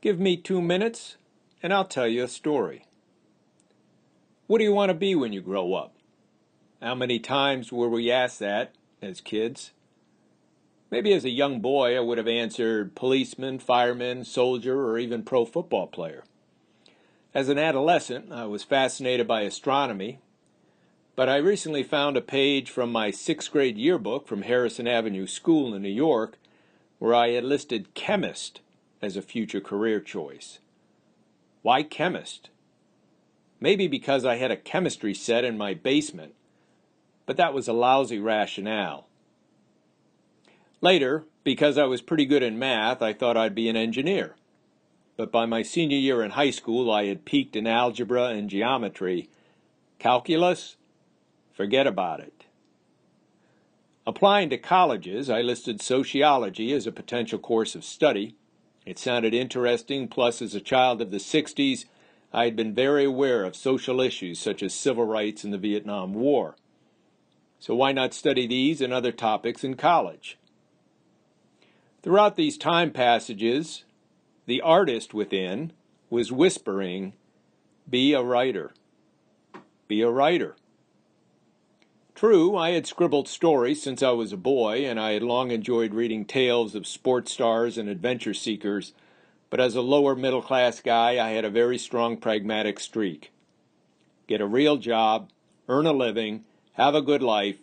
Give me 2 minutes, and I'll tell you a story. What do you want to be when you grow up? How many times were we asked that as kids? Maybe as a young boy I would have answered policeman, fireman, soldier, or even pro football player. As an adolescent, I was fascinated by astronomy, but I recently found a page from my 6th grade yearbook from Harrison Avenue School in New York where I had listed chemist as a future career choice. Why chemist? Maybe because I had a chemistry set in my basement, but that was a lousy rationale. Later, because I was pretty good in math, I thought I'd be an engineer. But by my senior year in high school, I had peaked in algebra and geometry. Calculus? Forget about it. Applying to colleges, I listed sociology as a potential course of study. It sounded interesting, plus as a child of the 60s, I had been very aware of social issues such as civil rights and the Vietnam War. So why not study these and other topics in college? Throughout these time passages, the artist within was whispering, "Be a writer. Be a writer." True, I had scribbled stories since I was a boy, and I had long enjoyed reading tales of sports stars and adventure seekers, but as a lower middle-class guy, I had a very strong pragmatic streak. Get a real job, earn a living, have a good life.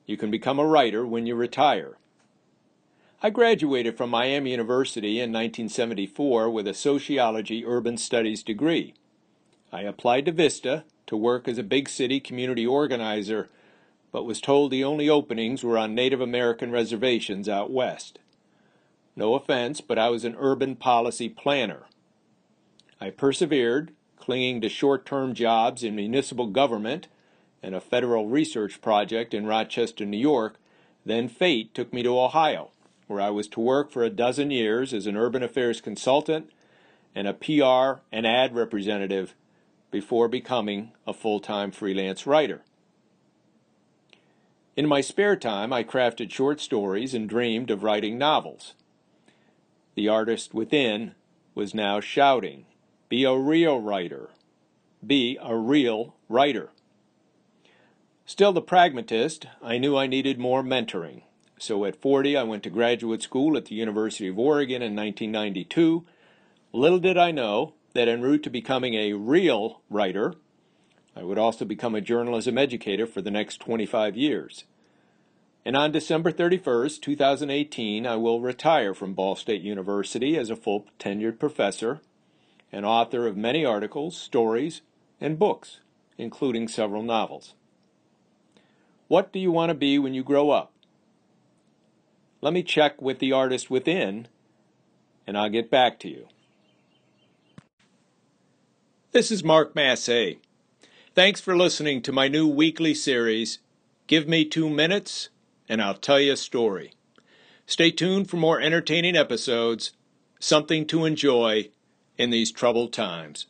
You can become a writer when you retire. I graduated from Miami University in 1974 with a sociology urban studies degree. I applied to Vista to work as a big city community organizer, but was told the only openings were on Native American reservations out west. No offense, but I was an urban policy planner. I persevered, clinging to short-term jobs in municipal government and a federal research project in Rochester, New York. Then fate took me to Ohio, where I was to work for a dozen years as an urban affairs consultant and a PR and ad representative before becoming a full-time freelance writer. In my spare time, I crafted short stories and dreamed of writing novels. The artist within was now shouting, "Be a real writer. Be a real writer." Still the pragmatist, I knew I needed more mentoring. So at 40, I went to graduate school at the University of Oregon in 1992. Little did I know that en route to becoming a real writer, I would also become a journalism educator for the next 25 years. And on December 31st, 2018, I will retire from Ball State University as a full tenured professor and author of many articles, stories, and books, including several novels. What do you want to be when you grow up? Let me check with the artist within, and I'll get back to you. This is Mark Massey. Thanks for listening to my new weekly series, Give Me 2 Minutes, and I'll tell you a story. Stay tuned for more entertaining episodes, something to enjoy in these troubled times.